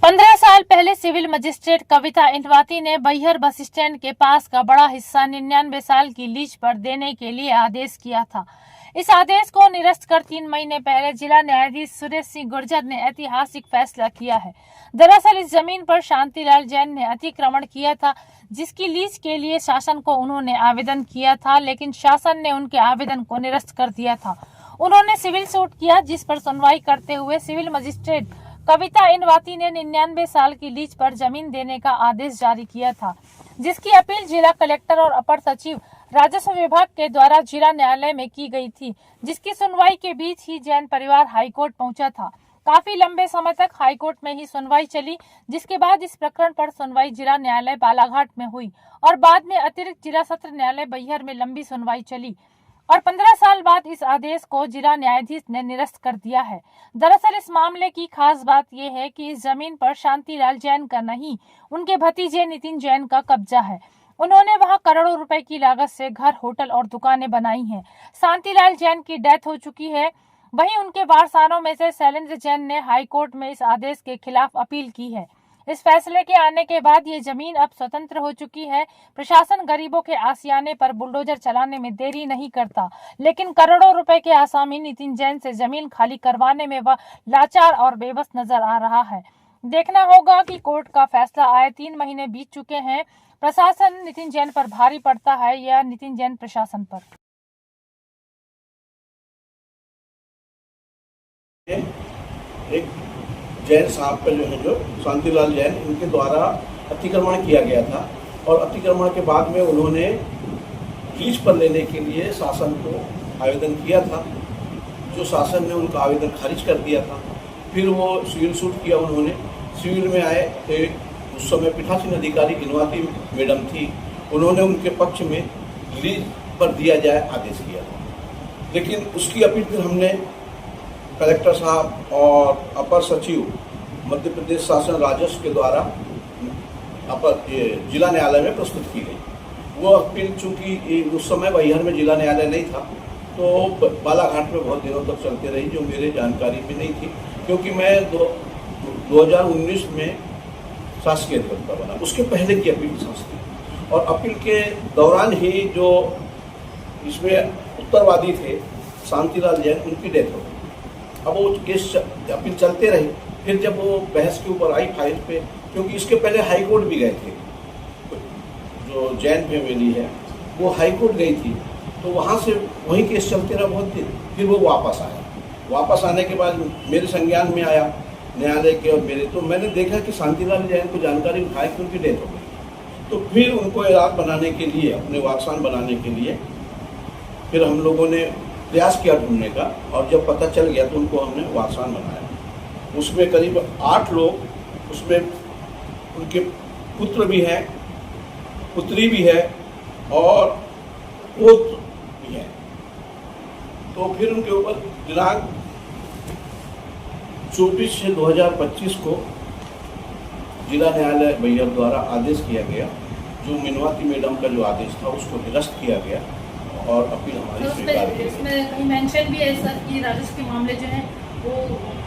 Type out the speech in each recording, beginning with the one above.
15 साल पहले civil magistrate कविता इंदवाती ने बैहर बस स्टैंड के पास का बड़ा हिस्सा 99 साल की लीज पर देने के लिए आदेश किया था। इस आदेश को निरस्त कर 3 महीने पहले जिला न्यायाधीश सुरेश सिंह गुर्जर ने ऐतिहासिक फैसला किया है। दरअसल इस जमीन पर शांतिलाल जैन ने अतिक्रमण किया था, जिसकी लीज के लिए शासन को उन्होंने आवेदन किया था, लेकिन शासन ने उनके आवेदन को निरस्त कर दिया था। उन्होंने सिविल सूट किया, जिस पर सुनवाई करते हुए सिविल मजिस्ट्रेट कविता इंदवाती ने 99 साल की लीज पर जमीन देने का आदेश जारी किया था, जिसकी अपील जिला कलेक्टर और अपर सचिव राजस्व विभाग के द्वारा जिला न्यायालय में की गई थी, जिसकी सुनवाई के बीच ही जैन परिवार हाईकोर्ट पहुंचा था। काफी लंबे समय तक हाईकोर्ट में ही सुनवाई चली, जिसके बाद इस प्रकरण पर सुनवाई जिला न्यायालय बालाघाट में हुई और बाद में अतिरिक्त जिला सत्र न्यायालय बैहर में लंबी सुनवाई चली और 15 साल बाद इस आदेश को जिला न्यायाधीश ने निरस्त कर दिया है। दरअसल इस मामले की खास बात यह है कि इस जमीन पर शांतिलाल जैन का नहीं, उनके भतीजे नितिन जैन का कब्जा है। उन्होंने वहां करोड़ों रुपए की लागत से घर, होटल और दुकानें बनाई हैं। शांतिलाल जैन की डेथ हो चुकी है। वहीं उनके वारसानों में से शैलेंद्र जैन ने हाईकोर्ट में इस आदेश के खिलाफ अपील की है। इस फैसले के आने के बाद ये जमीन अब स्वतंत्र हो चुकी है। प्रशासन गरीबों के आशियाने पर बुलडोजर चलाने में देरी नहीं करता, लेकिन करोड़ों रुपए के आसामी नितिन जैन से जमीन खाली करवाने में वह लाचार और बेबस नजर आ रहा है। देखना होगा कि कोर्ट का फैसला आए 3 महीने बीत चुके हैं। प्रशासन नितिन जैन पर भारी पड़ता है या नितिन जैन प्रशासन पर? एक जैन साहब का जो शांतिलाल जैन, इनके द्वारा अतिक्रमण किया गया था और अतिक्रमण के बाद में उन्होंने लीज पर लेने के लिए शासन को आवेदन किया था, जो शासन ने उनका आवेदन खारिज कर दिया था। फिर वो सिविल सूट किया, उन्होंने सिविल में आए तो उस समय पीठासीन अधिकारी इंदवाती मैडम थी, उन्होंने उनके पक्ष में लीज पर दिया जाए आदेश किया था। लेकिन उसकी अपील फिर हमने कलेक्टर साहब और अपर सचिव मध्य प्रदेश शासन राजस्व के द्वारा जिला न्यायालय में प्रस्तुत की गई। वो अपील चूंकि उस समय बैहर में जिला न्यायालय नहीं था, तो बालाघाट में बहुत दिनों तक चलती रही, जो मेरे जानकारी में नहीं थी, क्योंकि मैं 2019 में शासकीय अधिवक्ता बना। उसके पहले की अपील संस्था और अपील के दौरान ही जो इसमें उत्तरवादी थे शांतिलाल जैन, उनकी डेथ हो गई। अब वो केस अपील चलते रही। फिर जब वो बहस के ऊपर आई फाइल पे, क्योंकि इसके पहले हाई कोर्ट भी गए थे, जो जैन फैमिली है वो हाई कोर्ट गई थी, तो वहाँ से वही केस चलते रहा बहुत दिन। फिर वो वापस आया। वापस आने के बाद मेरे संज्ञान में आया न्यायालय के और मेरे, तो मैंने देखा कि शांतिलाल जैन को जानकारी उठाई कि उनकी डेथ हो गई। तो फिर उनको इलाज बनाने के लिए, अपने वारसान बनाने के लिए फिर हम लोगों ने प्रयास किया ढूंढने का, और जब पता चल गया तो उनको हमने वारसान बनाया। उसमें करीब 8 लोग, उसमें उनके पुत्र भी हैं, पुत्री भी है और पौत्र भी है। तो फिर उनके ऊपर दिनांक 24/6/2025 को जिला न्यायालय बैहर द्वारा आदेश किया गया, जो इंदवाती मैडम का जो आदेश था उसको निरस्त किया गया और अपील हमारी स्वीकार की। इसमें कहीं मेंशन भी है सर कि राजस्व के मामले जो है वो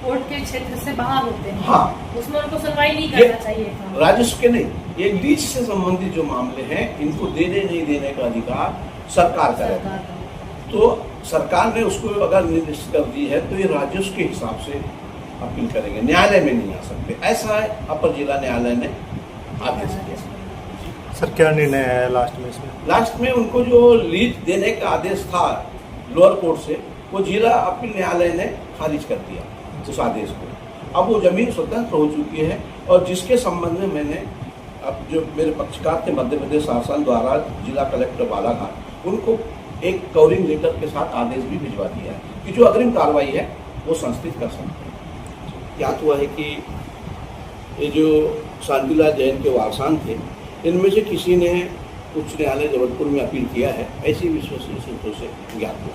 कोर्ट के क्षेत्र से बाहर होते हैं। हाँ, उसमें उनको सुनवाई नहीं करना चाहिए था। राजस्व के नहीं, ये लीज से संबंधित जो मामले हैं, इनको देने नहीं देने का अधिकार सरकार का है। तो सरकार ने उसको अगर निर्दिष्ट कर दी है तो ये राजस्व के हिसाब से अपील करेंगे, न्यायालय में नहीं आ सकते। ऐसा है अपर जिला न्यायालय ने आदेश दिया। सर क्या निर्णय है लास्ट में इसमें? लास्ट में उनको जो लीज देने का आदेश था लोअर कोर्ट से, वो जिला अपील न्यायालय ने खारिज कर दिया उस आदेश को। अब वो जमीन स्वतंत्र हो चुकी है और जिसके संबंध में मैंने अब जो मेरे पक्षकार थे मध्य प्रदेश शासन द्वारा जिला कलेक्टर बालाघाट, उनको एक कवरिंग लेटर के साथ आदेश भी भिजवा दिया है कि जो अग्रिम कार्रवाई है वो संस्थित कर सकते हैं। क्या हुआ है कि ये जो शांतिलाल जैन के वारसान थे, इनमें से किसी ने उच्च न्यायालय जबलपुर में अपील किया है, ऐसी विश्वसनीय सूत्रों से ज्ञात हुआ।